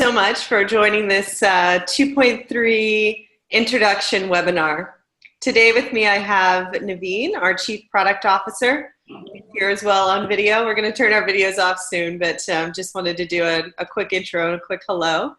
so much for joining this 2.3 introduction webinar. Today with me I have Naveen, our Chief Product Officer, here as well on video. We're going to turn our videos off soon, but just wanted to do a quick intro and a quick hello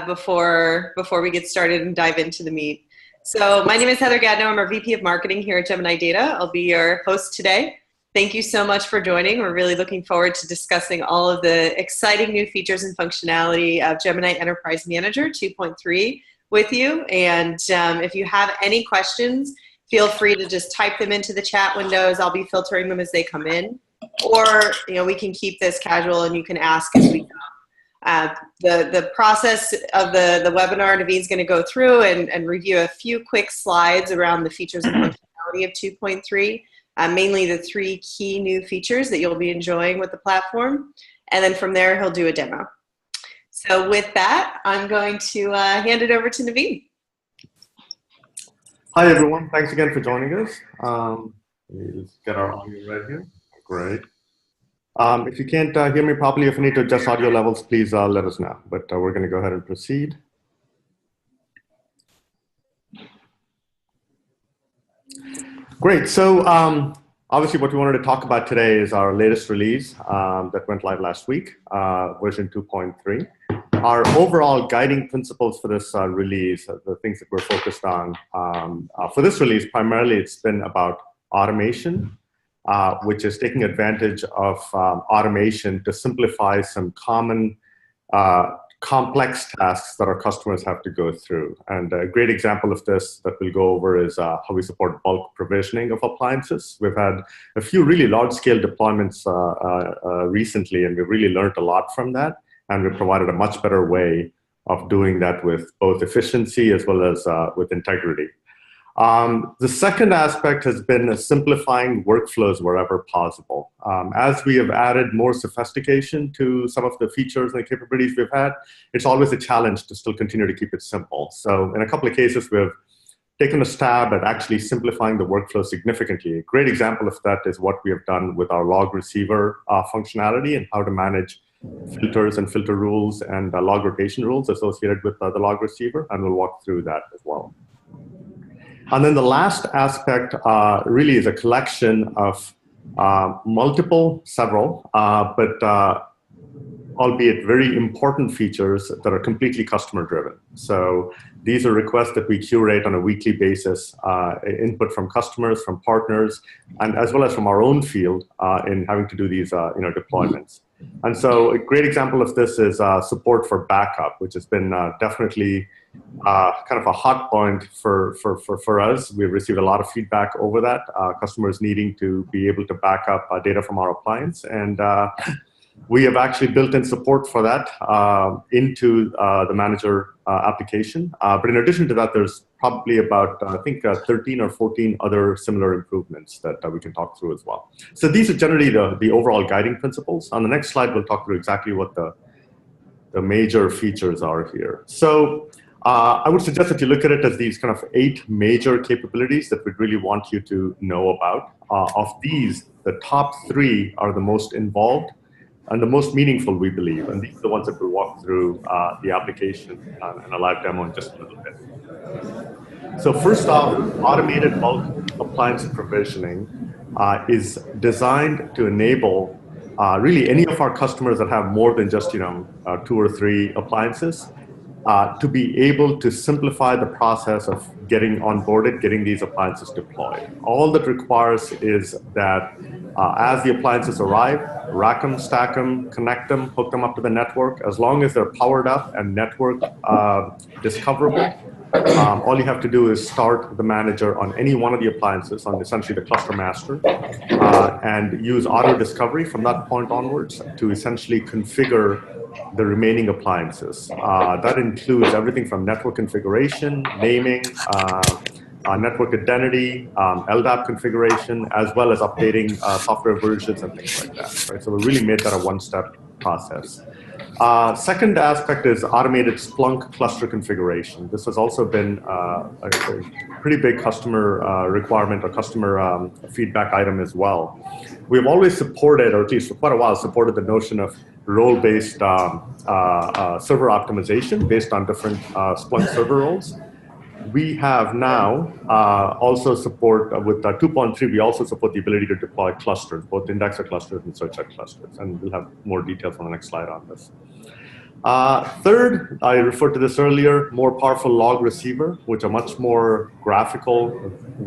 before we get started and dive into the meat. So my name is Heather Gadno. I'm our VP of Marketing here at Gemini Data. I'll be your host today. Thank you so much for joining. We're really looking forward to discussing all of the exciting new features and functionality of Gemini Enterprise Manager 2.3 with you. And if you have any questions, feel free to just type them into the chat windows. I'll be filtering them as they come in. Or we can keep this casual and you can ask as we go. The process of the webinar, Naveen's going to go through and review a few quick slides around the features and functionality of 2.3. Mainly the 3 key new features that you'll be enjoying with the platform. And then from there, he'll do a demo. So with that, I'm going to hand it over to Naveen. Hi, everyone. Thanks again for joining us. Let me just get our audio right here. Great. If you can't hear me properly, if you need to adjust audio levels, please let us know. But we're going to go ahead and proceed. Great. So obviously what we wanted to talk about today is our latest release that went live last week, version 2.3. Our overall guiding principles for this release, the things that we're focused on for this release, primarily it's been about automation, which is taking advantage of automation to simplify some common complex tasks that our customers have to go through. And a great example of this that we'll go over is how we support bulk provisioning of appliances. We've had a few really large-scale deployments recently, and we've really learned a lot from that. And we've provided a much better way of doing that with both efficiency as well as with integrity. The second aspect has been simplifying workflows wherever possible. As we have added more sophistication to some of the features and the capabilities we've had, it's always a challenge to still continue to keep it simple. So in a couple of cases, we've taken a stab at actually simplifying the workflow significantly. A great example of that is what we have done with our log receiver functionality and how to manage filters and filter rules and log rotation rules associated with the log receiver, and we'll walk through that as well. And then the last aspect really is a collection of several, but albeit very important features that are completely customer driven. So these are requests that we curate on a weekly basis, input from customers, from partners, and as well as from our own field in having to do these deployments. And so a great example of this is support for backup, which has been definitely kind of a hot point for us. We've received a lot of feedback over that, customers needing to be able to back up data from our appliance. And we have actually built in support for that into the manager application. But in addition to that, there's probably about, I think, 13 or 14 other similar improvements that we can talk through as well. So these are generally the overall guiding principles. On the next slide, we'll talk through exactly what the major features are here. So I would suggest that you look at it as these kind of 8 major capabilities that we'd really want you to know about. Of these, the top 3 are the most involved and the most meaningful, we believe. And these are the ones that we'll walk through the application and a live demo in just a little bit. So first off, automated bulk appliance provisioning is designed to enable really any of our customers that have more than just 2 or 3 appliances to be able to simplify the process of getting onboarded, getting these appliances deployed. All that requires is that as the appliances arrive, rack them, stack them, connect them, hook them up to the network. As long as they're powered up and network discoverable, all you have to do is start the manager on any one of the appliances, on essentially the cluster master, and use auto discovery from that point onwards to essentially configure the remaining appliances. That includes everything from network configuration, naming, network identity, LDAP configuration, as well as updating software versions and things like that. Right? So we really made that a one-step process. Second aspect is automated Splunk cluster configuration. This has also been a pretty big customer requirement or customer feedback item as well. We've always supported, or at least for quite a while, supported the notion of role-based server optimization based on different Splunk server roles. We have now also support, with 2.3, we also support the ability to deploy clusters, both indexer clusters and search clusters. And we'll have more details on the next slide on this. Third, I referred to this earlier, more powerful log receiver, which are much more graphical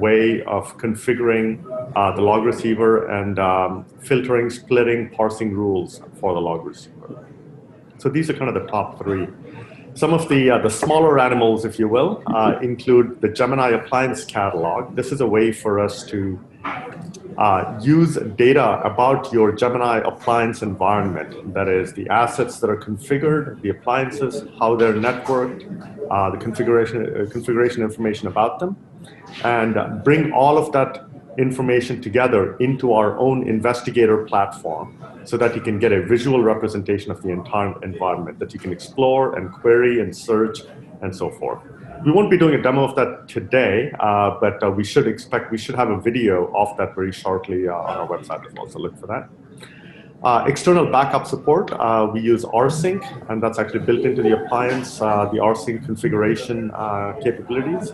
way of configuring the log receiver and filtering, splitting, parsing rules for the log receiver. So these are kind of the top three. Some of the smaller animals, if you will, include the Gemini Appliance Catalog. This is a way for us to use data about your Gemini appliance environment. That is, the assets that are configured, the appliances, how they're networked, the configuration information about them, and bring all of that information together into our own investigator platform so that you can get a visual representation of the entire environment that you can explore and query and search and so forth. We won't be doing a demo of that today, but we should have a video of that very shortly on our website as well, so look for that. External backup support, we use rsync, and that's actually built into the appliance, the rsync configuration capabilities.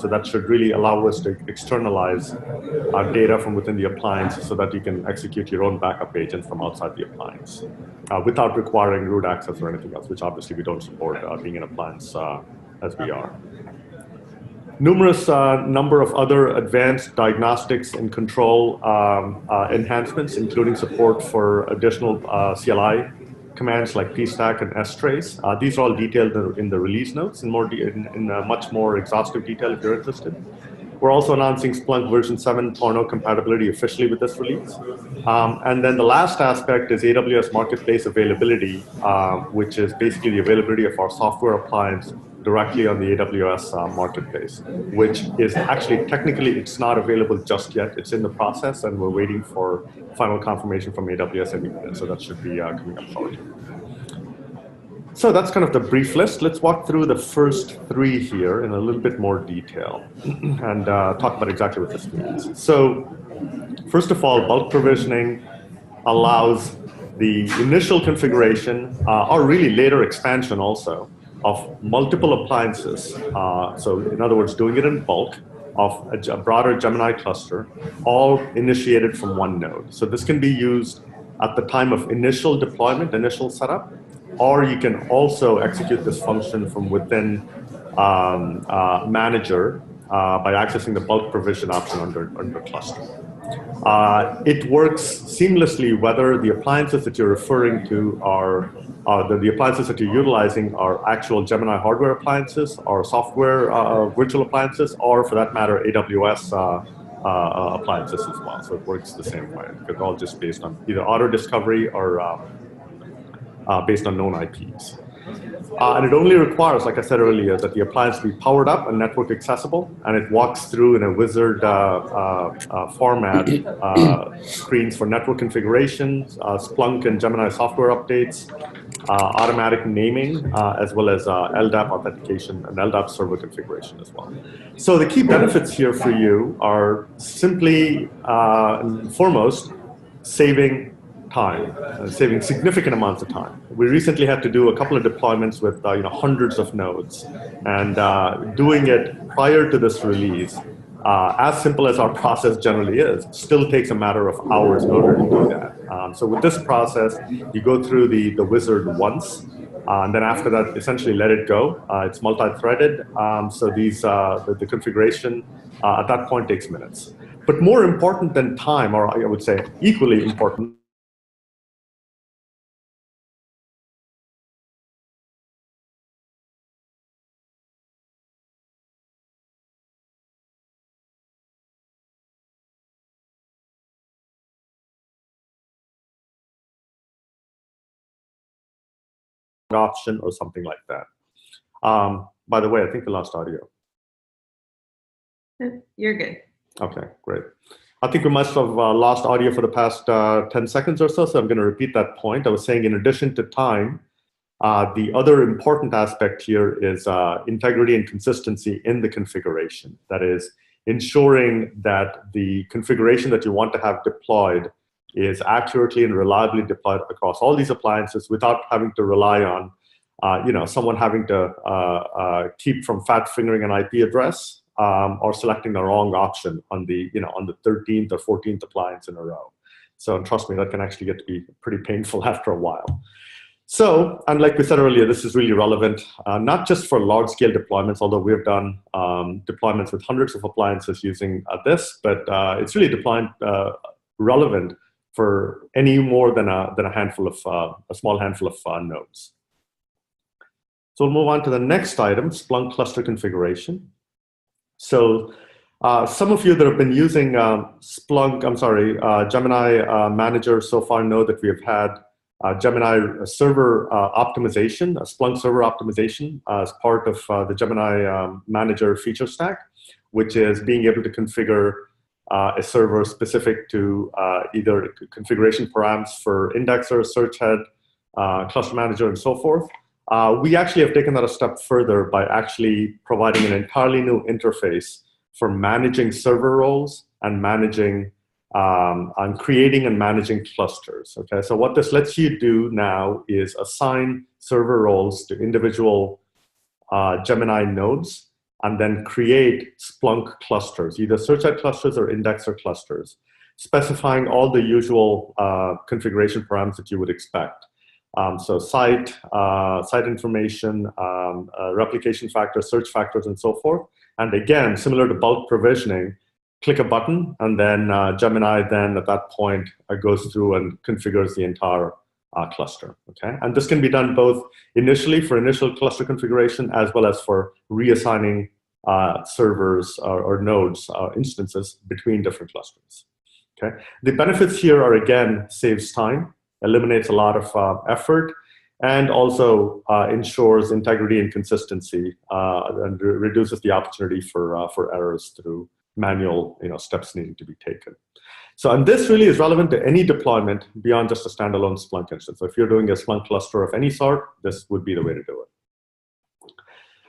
So that should really allow us to externalize data from within the appliance so that you can execute your own backup agent from outside the appliance without requiring root access or anything else, which obviously we don't support being an appliance as we are. Numerous number of other advanced diagnostics and control enhancements, including support for additional CLI commands like pstack and strace. These are all detailed in the release notes in much more exhaustive detail if you're interested. We're also announcing Splunk version 7.0 compatibility officially with this release. And then the last aspect is AWS Marketplace availability, which is basically the availability of our software appliance directly on the AWS Marketplace, which is actually technically it's not available just yet. It's in the process, and we're waiting for final confirmation from AWS, and so that should be coming up shortly. So that's kind of the brief list. Let's walk through the first three here in a little bit more detail and talk about exactly what this means. So first of all, bulk provisioning allows the initial configuration, or really later expansion also, of multiple appliances. So in other words, doing it in bulk of a broader Gemini cluster, all initiated from one node. So this can be used at the time of initial deployment, initial setup, or you can also execute this function from within Manager by accessing the bulk provision option under cluster. It works seamlessly whether the appliances that you're referring to are the appliances that you're utilizing are actual Gemini hardware appliances or software virtual appliances, or for that matter, AWS appliances as well. So it works the same way. It's all just based on either auto discovery or based on known IPs. And it only requires, like I said earlier, that the appliance be powered up and network accessible, and it walks through in a wizard format screens for network configurations, Splunk and Gemini software updates, automatic naming, as well as LDAP authentication and LDAP server configuration as well. So the key benefits here for you are simply, foremost, saving time, saving significant amounts of time. We recently had to do a couple of deployments with hundreds of nodes, and doing it prior to this release, as simple as our process generally is, still takes a matter of hours in order to do that. So with this process, you go through the wizard once, and then after that, essentially let it go. It's multi-threaded, so the configuration at that point takes minutes. But more important than time, or I would say equally important, option or something like that. By the way, I think we lost audio. You're good. Okay, great. I think we must have lost audio for the past 10 seconds or so, so I'm going to repeat that point. I was saying in addition to time, the other important aspect here is integrity and consistency in the configuration. That is, ensuring that the configuration that you want to have deployed is accurately and reliably deployed across all these appliances without having to rely on someone having to keep from fat fingering an IP address or selecting the wrong option on the 13th or 14th appliance in a row. So trust me, that can actually get to be pretty painful after a while. So, and like we said earlier, this is really relevant, not just for large-scale deployments, although we've done deployments with hundreds of appliances using this, but it's really relevant for any more than a small handful of nodes. So we'll move on to the next item, Splunk cluster configuration. So some of you that have been using Gemini Manager so far know that we have had Gemini server optimization, Splunk server optimization as part of the Gemini Manager feature stack, which is being able to configure a server specific to either configuration params for indexer, search head, cluster manager, and so forth. We actually have taken that a step further by actually providing an entirely new interface for managing server roles and managing creating and managing clusters. Okay, so what this lets you do now is assign server roles to individual Gemini nodes and then create Splunk clusters, either search head clusters or indexer clusters, specifying all the usual configuration parameters that you would expect. So site information, replication factors, search factors, and so forth. And again, similar to bulk provisioning, click a button, and then Gemini then at that point goes through and configures the entire cluster. Okay, and this can be done both initially for initial cluster configuration as well as for reassigning servers or nodes instances between different clusters. Okay, the benefits here are again saves time, eliminates a lot of effort, and also ensures integrity and consistency and reduces the opportunity for errors through manual steps needing to be taken. So, and this really is relevant to any deployment beyond just a standalone Splunk instance. So if you're doing a Splunk cluster of any sort, this would be the way to do it.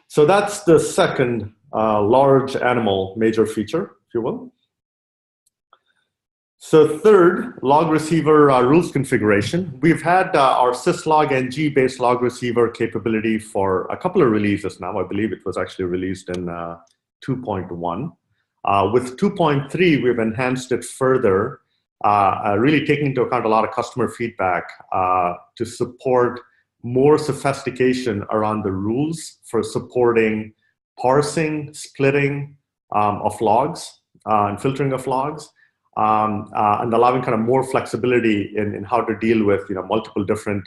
So that's the second large animal major feature, if you will. So third, log receiver rules configuration. We've had our syslog ng based log receiver capability for a couple of releases now. I believe it was actually released in 2.1. With 2.3, we've enhanced it further, really taking into account a lot of customer feedback to support more sophistication around the rules for supporting parsing, splitting of logs and filtering of logs, and allowing kind of more flexibility in how to deal with multiple different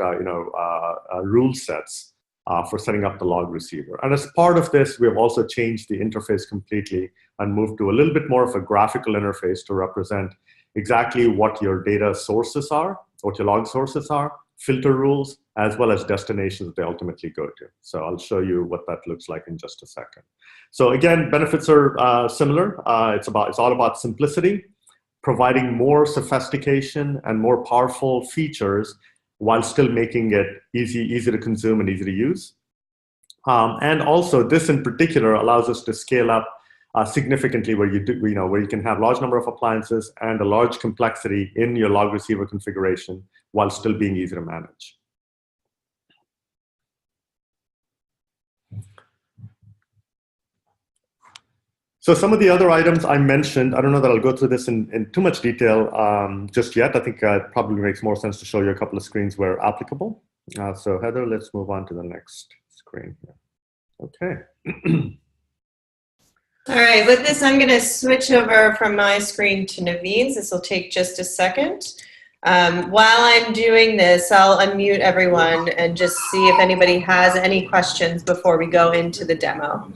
rule sets for setting up the log receiver. And as part of this, we have also changed the interface completely and moved to a little bit more of a graphical interface to represent exactly what your data sources are, what your log sources are, filter rules, as well as destinations that they ultimately go to. So I'll show you what that looks like in just a second. So again, benefits are similar. It's all about simplicity, providing more sophistication and more powerful features while still making it easy to consume and easy to use. And also, this in particular allows us to scale up significantly where you can have large number of appliances and a large complexity in your log receiver configuration while still being easy to manage. So some of the other items I mentioned, I don't know that I'll go through this in too much detail just yet. I think it probably makes more sense to show you a couple of screens where applicable. So Heather, let's move on to the next screen here. Okay. All right, with this, I'm going to switch over from my screen to Naveen's. This will take just a second. While I'm doing this, I'll unmute everyone and just see if anybody has any questions before we go into the demo.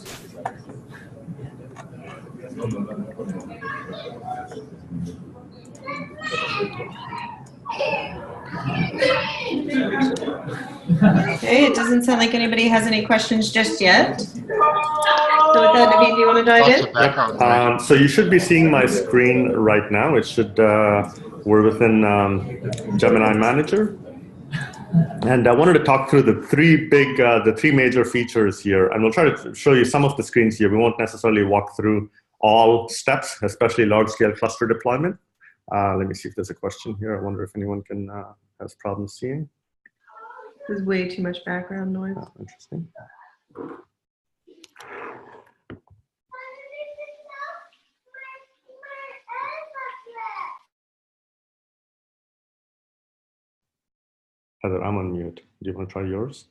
Okay, it doesn't sound like anybody has any questions just yet. So So with that, Naveen, do you want to dive in? So you should be seeing my screen right now. It should, we're within Gemini Manager. And I wanted to talk through the three major features here. And we'll try to show you some of the screens here. We won't necessarily walk through all steps, especially large-scale cluster deployment. Let me see if there's a question here. I wonder if anyone has problems seeing. There's way too much background noise. Oh, interesting. Heather, I'm on mute. Do you want to try yours?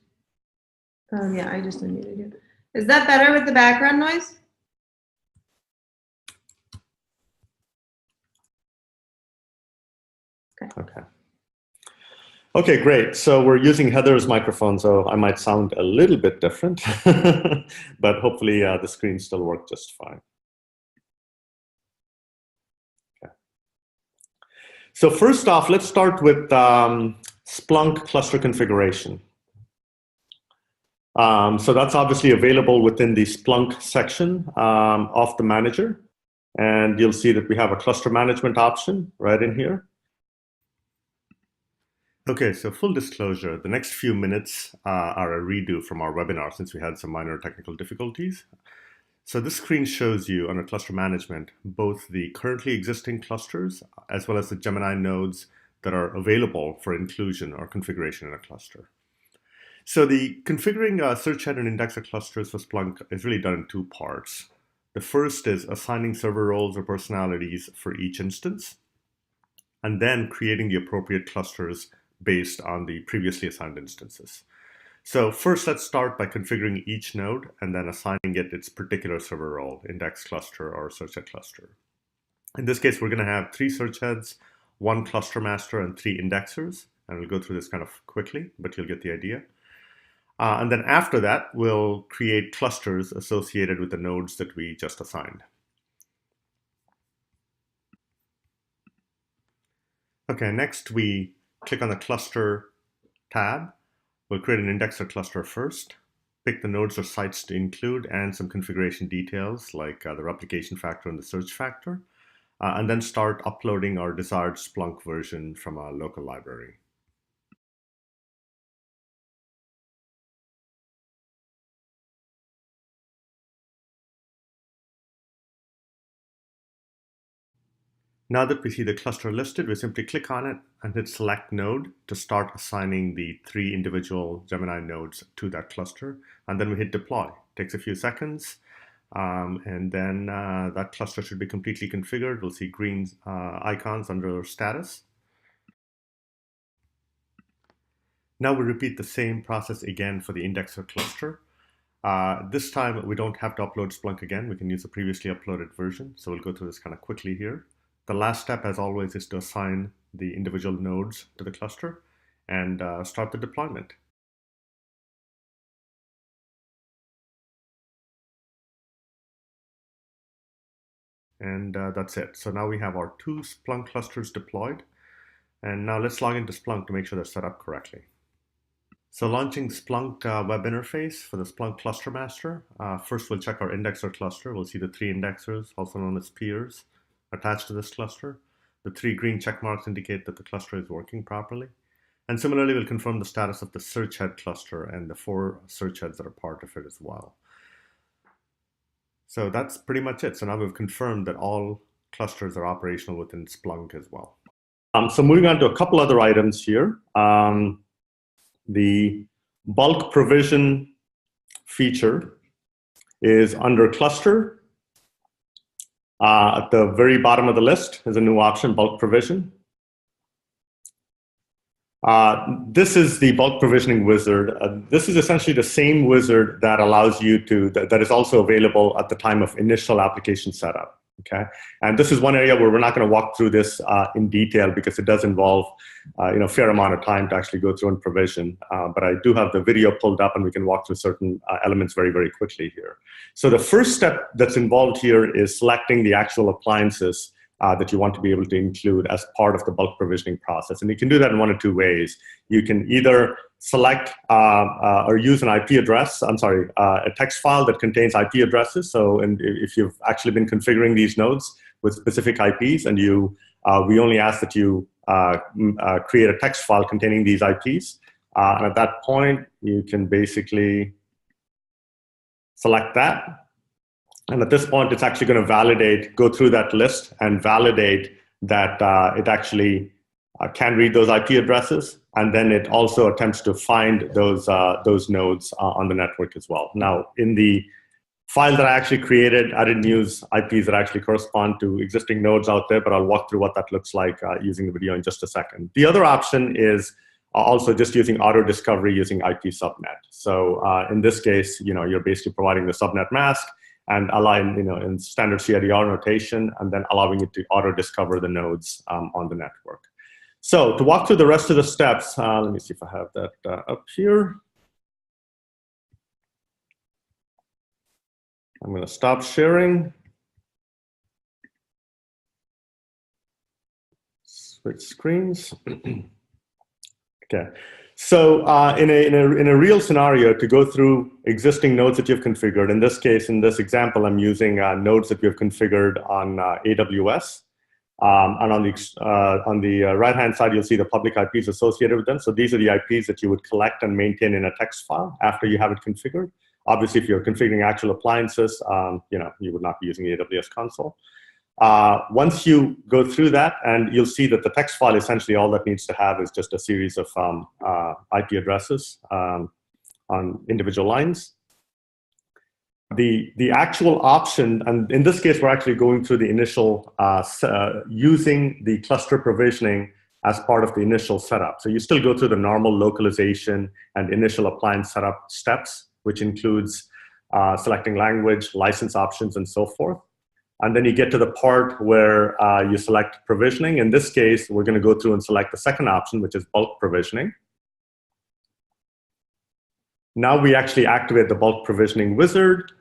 Yeah, I just unmuted you. Is that better with the background noise? Okay. Okay, great. So we're using Heather's microphone, so I might sound a little bit different, but hopefully the screen still works just fine. Okay. So first off, let's start with Splunk cluster configuration. So that's obviously available within the Splunk section of the manager. And you'll see that we have a cluster management option right in here. Okay, so full disclosure, the next few minutes are a redo from our webinar since we had some minor technical difficulties. So this screen shows you under cluster management, both the currently existing clusters as well as the Gemini nodes that are available for inclusion or configuration in a cluster. So the configuring search head and indexer clusters for Splunk is really done in two parts. The first is assigning server roles or personalities for each instance, and then creating the appropriate clusters based on the previously assigned instances. So first, let's start by configuring each node and then assigning it its particular server role, index cluster or search head cluster. In this case, we're going to have 3 search heads, 1 cluster master, and 3 indexers. And we'll go through this kind of quickly, but you'll get the idea. And then after that, we'll create clusters associated with the nodes that we just assigned. Okay, next we click on the cluster tab. We'll create an indexer cluster first, pick the nodes or sites to include and some configuration details like the replication factor and the search factor, and then start uploading our desired Splunk version from a local library. Now that we see the cluster listed, we simply click on it and hit select node to start assigning the 3 individual Gemini nodes to that cluster. And then we hit deploy. It takes a few seconds. And then that cluster should be completely configured. We'll see green icons under status. Now we repeat the same process again for the indexer cluster. This time we don't have to upload Splunk again. We can use the previously uploaded version. So we'll go through this kind of quickly here. The last step, as always, is to assign the individual nodes to the cluster and start the deployment. And that's it. So now we have our 2 Splunk clusters deployed. And now let's log into Splunk to make sure they're set up correctly. So launching Splunk web interface for the Splunk cluster master. First, we'll check our indexer cluster. We'll see the 3 indexers, also known as peers, attached to this cluster. The 3 green check marks indicate that the cluster is working properly. And similarly, we'll confirm the status of the search head cluster and the 4 search heads that are part of it as well. So that's pretty much it. So now we've confirmed that all clusters are operational within Splunk as well. So moving on to a couple other items here. The bulk provision feature is under cluster. At the very bottom of the list is a new option, bulk provision. This is the bulk provisioning wizard. This is essentially the same wizard that allows you to, that is also available at the time of initial application setup. Okay, and this is one area where we're not going to walk through this in detail because it does involve a fair amount of time to actually go through and provision. But I do have the video pulled up and we can walk through certain elements very, very quickly here. So the first step that's involved here is selecting the actual appliances that you want to be able to include as part of the bulk provisioning process. And you can do that in one of two ways. You can either select or use an IP address, a text file that contains IP addresses. So if you've actually been configuring these nodes with specific IPs, and we only ask that you create a text file containing these IPs. And at that point, you can basically select that. And at this point, it's actually going to go through that list and validate that it actually can read those IP addresses. And then it also attempts to find those nodes on the network as well. Now, in the file that I actually created, I didn't use IPs that actually correspond to existing nodes out there, but I'll walk through what that looks like using the video in just a second. The other option is also just using auto discovery using IP subnet. So in this case, you're basically providing the subnet mask and allowing, in standard CIDR notation, and then allowing it to auto discover the nodes on the network. So to walk through the rest of the steps, let me see if I have that up here. I'm going to stop sharing. Switch screens. Okay. So in a real scenario, to go through existing nodes that you've configured, in this case, in this example, I'm using nodes that we've configured on AWS. And on the right-hand side, you'll see the public IPs associated with them. So these are the IPs that you would collect and maintain in a text file after you have it configured. Obviously, if you're configuring actual appliances, you would not be using the AWS console. Once you go through that, and you'll see that the text file, essentially all that needs to have is just a series of IP addresses on individual lines. The actual option, and in this case, we're actually going through the initial, using the cluster provisioning as part of the initial setup. So you still go through the normal localization and initial appliance setup steps, which includes selecting language, license options, and so forth. And then you get to the part where you select provisioning. In this case, we're going to go through and select the second option, which is bulk provisioning. Now we actually activate the bulk provisioning wizard.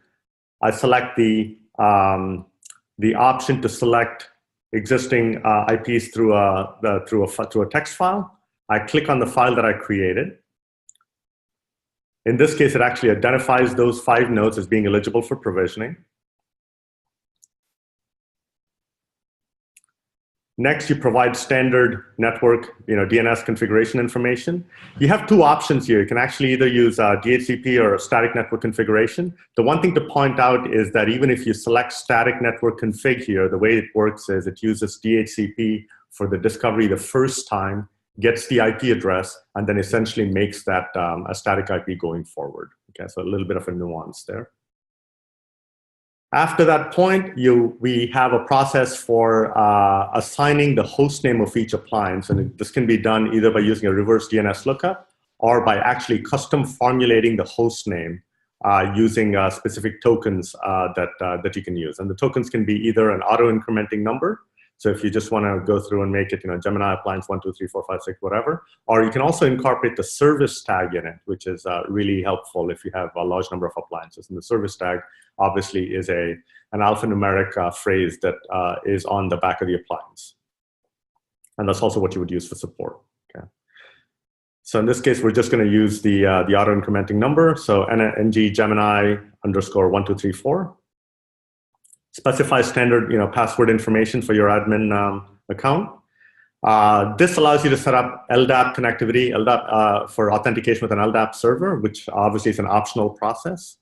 I select the option to select existing IPs through a text file. I click on the file that I created. In this case, it actually identifies those 5 nodes as being eligible for provisioning. Next, you provide standard network, DNS configuration information. You have 2 options here. You can actually either use DHCP or static network configuration. The one thing to point out is that even if you select static network config here, the way it works is it uses DHCP for the discovery the first time, gets the IP address, and then essentially makes that a static IP going forward. Okay, so a little bit of a nuance there. After that point, we have a process for assigning the host name of each appliance. And this can be done either by using a reverse DNS lookup or by actually custom formulating the host name using specific tokens that you can use. And the tokens can be either an auto-incrementing number. So if you just want to go through and make it, Gemini appliance 1, 2, 3, 4, 5, 6, whatever. Or you can also incorporate the service tag in it, which is really helpful if you have a large number of appliances. And the service tag obviously is an alphanumeric phrase that is on the back of the appliance. And that's also what you would use for support. Okay. So in this case, we're just going to use the auto-incrementing number. So ng Gemini _ 1, 2, 3, 4. Specify standard password information for your admin account. This allows you to set up LDAP connectivity for authentication with an LDAP server, which obviously is an optional process.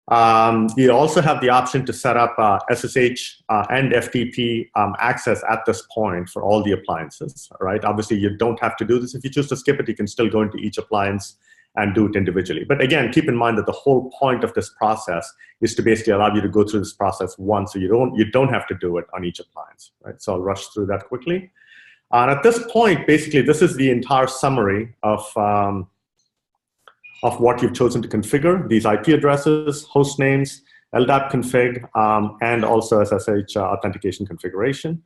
You also have the option to set up SSH and FTP access at this point for all the appliances. Right? Obviously, you don't have to do this. If you choose to skip it, you can still go into each appliance and do it individually. But again, keep in mind that the whole point of this process is to basically allow you to go through this process once, so you don't have to do it on each appliance. Right? So I'll rush through that quickly. And at this point, basically, this is the entire summary of what you've chosen to configure: these IP addresses, host names, LDAP config, and also SSH authentication configuration.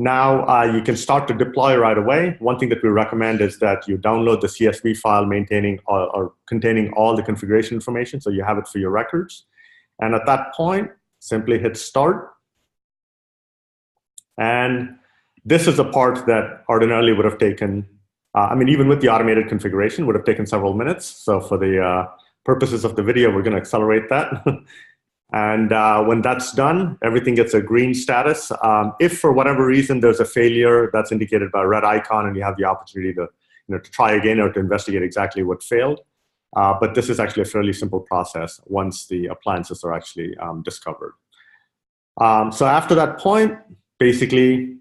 Now you can start to deploy right away. One thing that we recommend is that you download the CSV file maintaining or containing all the configuration information, so you have it for your records. And at that point, simply hit start. And this is a part that ordinarily would have taken, I mean, even with the automated configuration, would have taken several minutes. So for the purposes of the video, we're going to accelerate that. And when that's done, everything gets a green status. If for whatever reason there's a failure, that's indicated by a red icon, and you have the opportunity to, to try again or to investigate exactly what failed. But this is actually a fairly simple process once the appliances are actually discovered. So after that point, basically,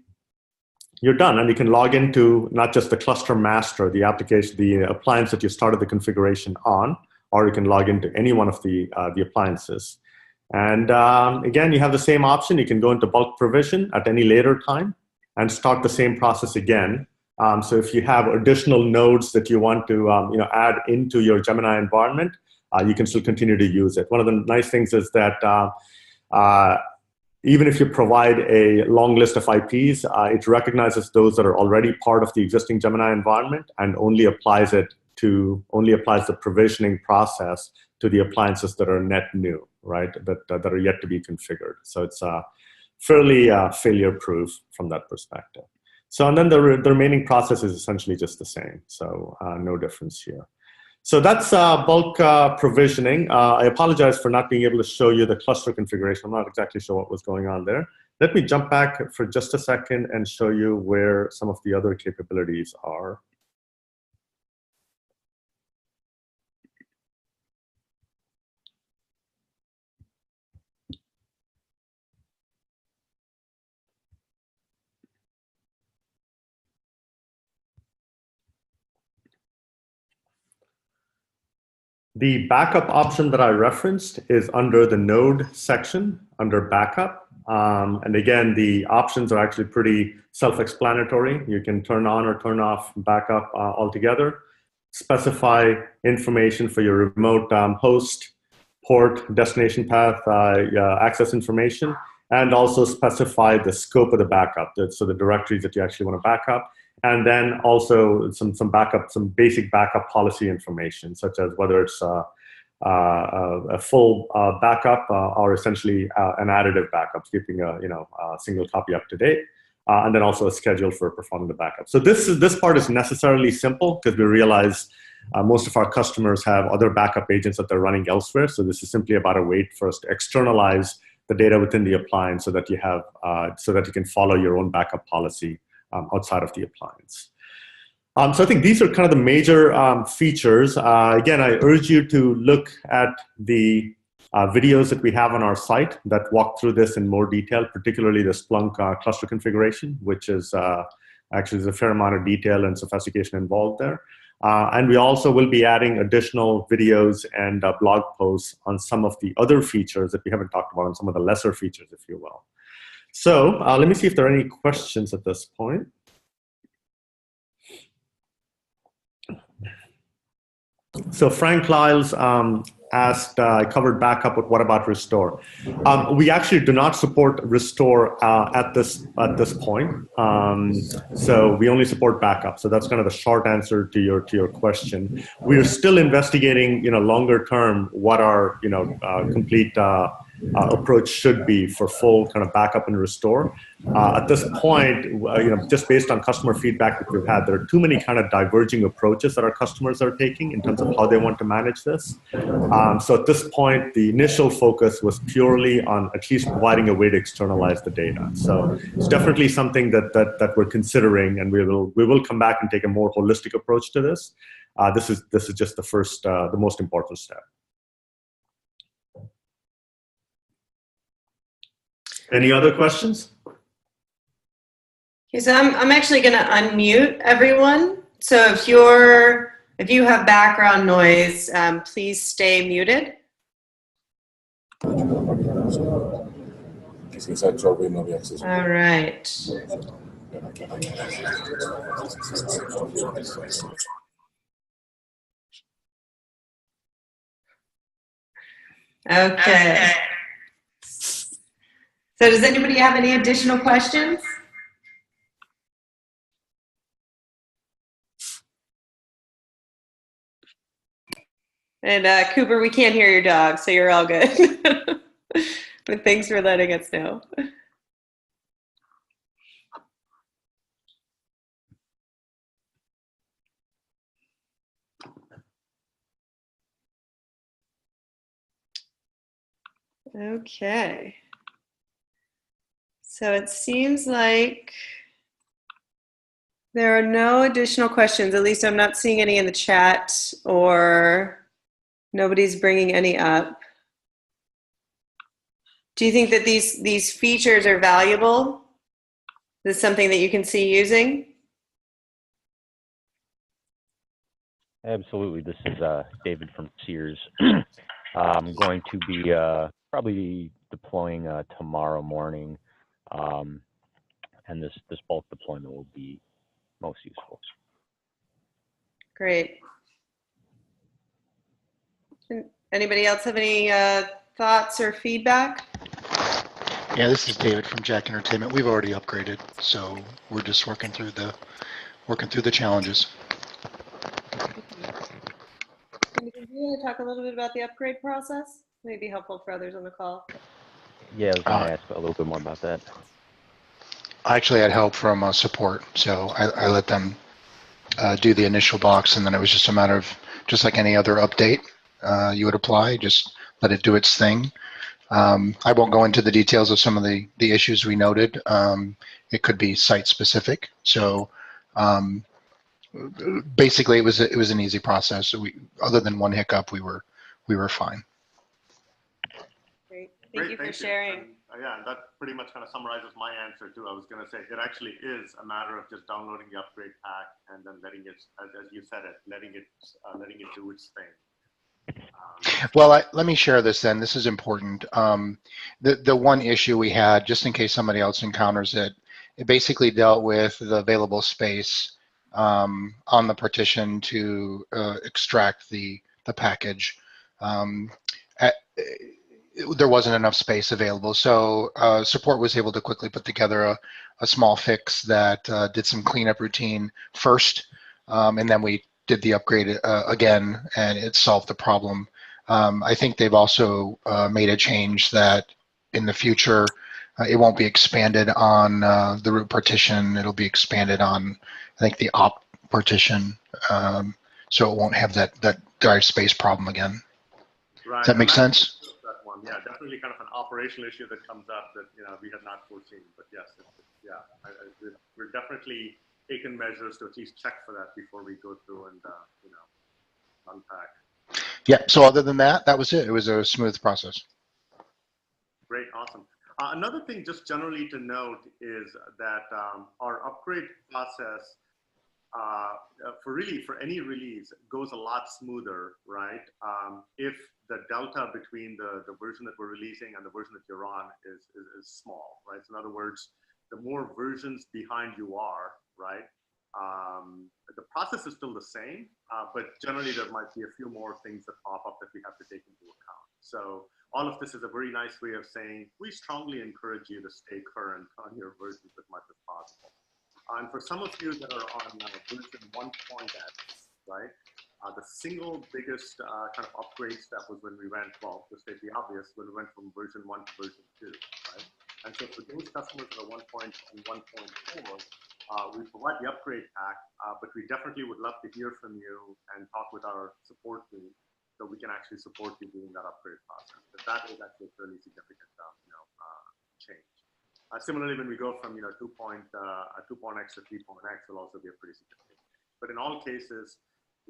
you're done, and you can log into not just the cluster master, the application, the appliance that you started the configuration on, or you can log into any one of the appliances. And again, you have the same option. You can go into bulk provision at any later time and start the same process again. So if you have additional nodes that you want to add into your Gemini environment, you can still continue to use it. One of the nice things is that even if you provide a long list of IPs, it recognizes those that are already part of the existing Gemini environment and only applies the provisioning process to the appliances that are net new, right? That are yet to be configured. So it's fairly failure-proof from that perspective. So and then the remaining process is essentially just the same. So no difference here. So that's bulk provisioning. I apologize for not being able to show you the cluster configuration. I'm not exactly sure what was going on there. Let me jump back for just a second and show you where some of the other capabilities are. The backup option that I referenced is under the node section, under backup. And again, the options are actually pretty self-explanatory. You can turn on or turn off backup altogether, specify information for your remote host, port, destination path, access information, and also specify the scope of the backup, so the directories that you actually want to back up. And then also some basic backup policy information, such as whether it's a full backup or essentially an additive backup, keeping a single copy up to date, and then also a schedule for performing the backup. So this part is necessarily simple because we realize most of our customers have other backup agents that they're running elsewhere. So this is simply about a way for us to externalize the data within the appliance so that you have so that you can follow your own backup policy outside of the appliance. So I think these are kind of the major features. Again, I urge you to look at the videos that we have on our site that walk through this in more detail, particularly the Splunk cluster configuration, which is actually there's a fair amount of detail and sophistication involved there. And we also will be adding additional videos and blog posts on some of the other features that we haven't talked about, and some of the lesser features, if you will. So let me see if there are any questions at this point. So Frank Lyles asked, I covered backup, but what about restore? We actually do not support restore at this point. So we only support backup. So that's kind of the short answer to your question. We're still investigating, longer term, what our complete approach should be for full kind of backup and restore. At this point, just based on customer feedback that we've had, there are too many kind of diverging approaches that our customers are taking in terms of how they want to manage this. So at this point, the initial focus was purely on at least providing a way to externalize the data. So it's definitely something that we're considering, and we will come back and take a more holistic approach to this. This is just the first, the most important step. Any other questions? Okay, so I'm actually going to unmute everyone. So if you have background noise, please stay muted. All right. Okay. So does anybody have any additional questions? And Cooper, we can't hear your dog, so you're all good. But thanks for letting us know. Okay. So it seems like there are no additional questions. At least I'm not seeing any in the chat, or nobody's bringing any up. Do you think that these features are valuable? Is this something that you can see using? Absolutely. This is David from Sears. I'm going to be probably deploying tomorrow morning, and this bulk deployment will be most useful. Great. Anybody else have any thoughts or feedback? Yeah, this is David from Jack Entertainment. We've already upgraded, so we're just working through the challenges. Do you want to talk a little bit about the upgrade process? Maybe helpful for others on the call. Yeah, I was going to ask a little bit more about that. I actually had help from support, so I let them do the initial box, and then it was just a matter of, just like any other update you would apply, just let it do its thing. I won't go into the details of some of the issues we noted. It could be site specific. So basically, it was an easy process. So other than one hiccup, we were fine. Great. Thank you for sharing. Yeah, and that pretty much kind of summarizes my answer too. I was going to say it actually is a matter of just downloading the upgrade pack and then letting it, as you said it, letting it do its thing. Well, let me share this then. This is important. The one issue we had, just in case somebody else encounters it, it basically dealt with the available space on the partition to extract the package. There wasn't enough space available, so support was able to quickly put together a small fix that did some cleanup routine first, and then we did the upgrade again, and it solved the problem. I think they've also made a change that in the future it won't be expanded on the root partition. It'll be expanded on, I think, the op partition, so it won't have that drive space problem again. Right. Does that make sense? That one, yeah, definitely kind of an operational issue that comes up that we had not foreseen. But yes, we're definitely taking measures to at least check for that before we go through and unpack. Yeah. So other than that, that was it. It was a smooth process. Great, awesome. Another thing, just generally to note, is that our upgrade process for any release goes a lot smoother, right? If the delta between the version that we're releasing and the version that you're on is small, right? So in other words, the more versions behind you are, right? The process is still the same, but generally there might be a few more things that pop up that we have to take into account. So all of this is a very nice way of saying we strongly encourage you to stay current on your versions as much as possible. And for some of you that are on version 1.x, right, the single biggest kind of upgrade step was when we went, well, to state the obvious, when we went from version 1 to version 2, right? And so for those customers that are 1.1 and 1.4, we provide the upgrade pack, but we definitely would love to hear from you and talk with our support team so we can actually support you during that upgrade process. But that is actually a fairly significant change. Similarly, when we go from 2.x to 3.x will also be a pretty significant change. But in all cases,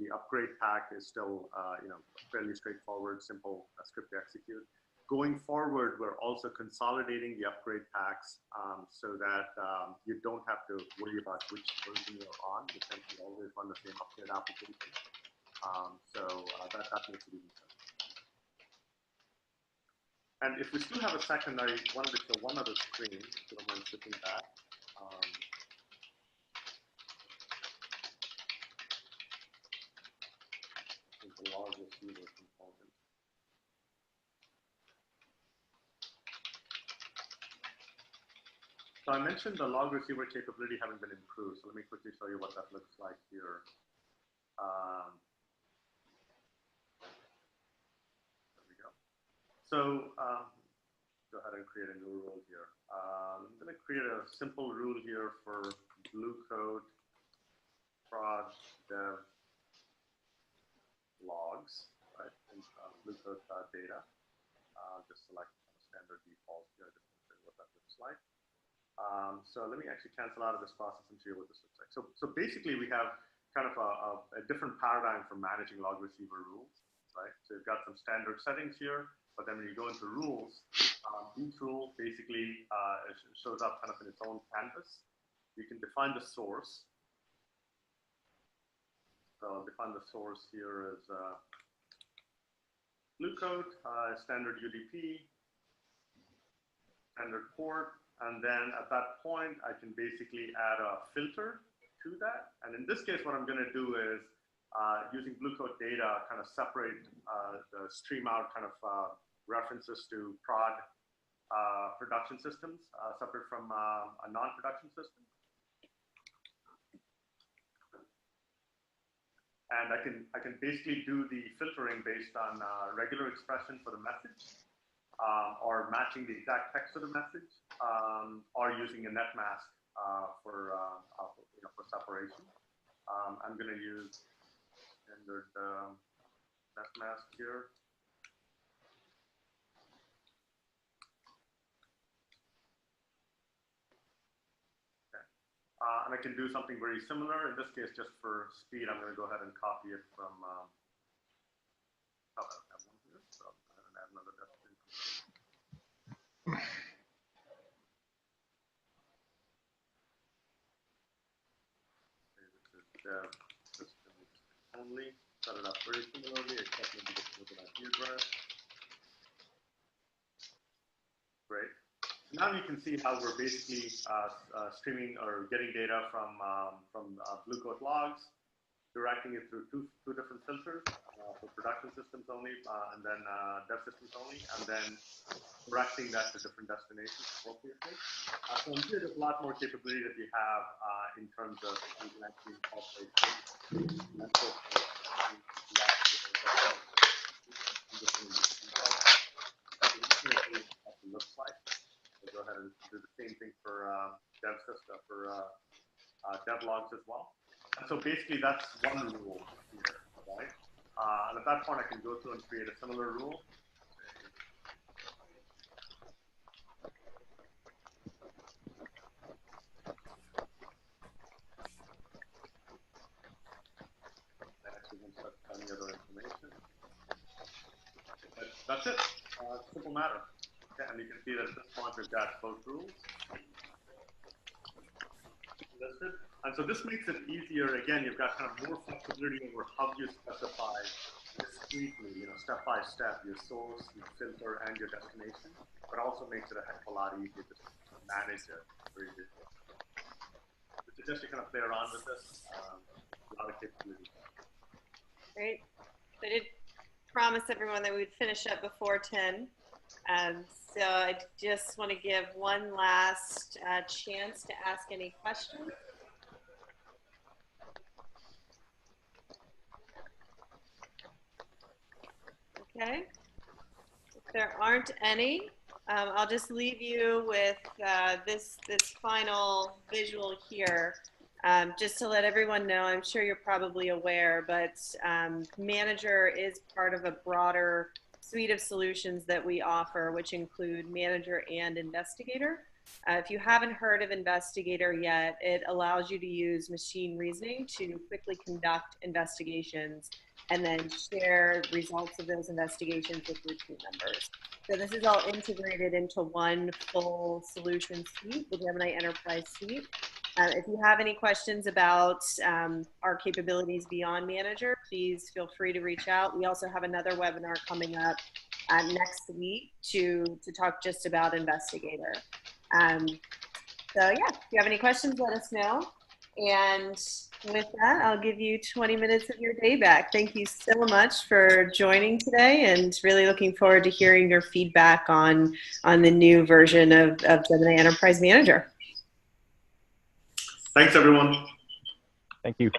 the upgrade pack is still fairly straightforward, simple script to execute. Going forward, we're also consolidating the upgrade packs so that you don't have to worry about which version you're on. You essentially always run the same upgrade application. That makes it even better. And if we still have a second, I wanted to show one other screen, if you don't mind flipping back. The log receiver component. So I mentioned the log receiver capability having been improved. So let me quickly show you what that looks like here. There we go. So go ahead and create a new rule here. I'm going to create a simple rule here for blue code prod dev logs, right? And blue code data. Just select standard default here. Just to show you what that looks like. So let me actually cancel out of this process and show you what this looks like. So basically, we have kind of a different paradigm for managing log receiver rules, right? So you've got some standard settings here, but then when you go into rules, each rule basically shows up kind of in its own canvas. You can define the source. So I'll define the source here as blue code, standard UDP, standard port, and then at that point, I can basically add a filter to that. And in this case, what I'm going to do is using blue code data, kind of separate the stream out kind of references to prod production systems, separate from a non-production system. And I can basically do the filtering based on regular expression for the message, or matching the exact text of the message, or using a net mask for separation. I'm going to use standard net mask here. And I can do something very similar. In this case, just for speed, I'm going to go ahead and copy it from. I have one here, so I'll go ahead and add another destination. Okay, this is dev system only. Set it up very similarly, except maybe just with an IP address. Great. Now you can see how we're basically streaming or getting data from blue code logs, directing it through two different filters for production systems only, and then dev systems only, and then directing that to different destinations appropriately. So in here, there's a lot more capability that we have in terms of you can actually incorporate looks like. We'll go ahead and do the same thing for dev system, for dev logs as well. And so basically that's one rule here, right? And at that point I can go through and create a similar rule. I actually won't touch any other information. But that's it. Simple matter. And you can see that at this point we've got both rules listed. And so this makes it easier. Again, you've got kind of more flexibility over how you specify discretely, step by step, your source, your filter, and your destination, but also makes it a heck of a lot easier to manage it very visually. So just to kind of play around with this, a lot of capability. Great. I did promise everyone that we would finish up before 10. So I just want to give one last chance to ask any questions. Okay. If there aren't any, I'll just leave you with this final visual here. Just to let everyone know, I'm sure you're probably aware, but Manager is part of a broader suite of solutions that we offer, which include Manager and Investigator. If you haven't heard of Investigator yet, it allows you to use machine reasoning to quickly conduct investigations and then share results of those investigations with your team members. So this is all integrated into one full solution suite, the Gemini Enterprise suite. If you have any questions about our capabilities beyond Manager, please feel free to reach out. We also have another webinar coming up next week to talk just about Investigator. So yeah, if you have any questions, let us know. And with that, I'll give you 20 minutes of your day back. Thank you so much for joining today, and really looking forward to hearing your feedback on the new version of Gemini Enterprise Manager. Thanks, everyone. Thank you.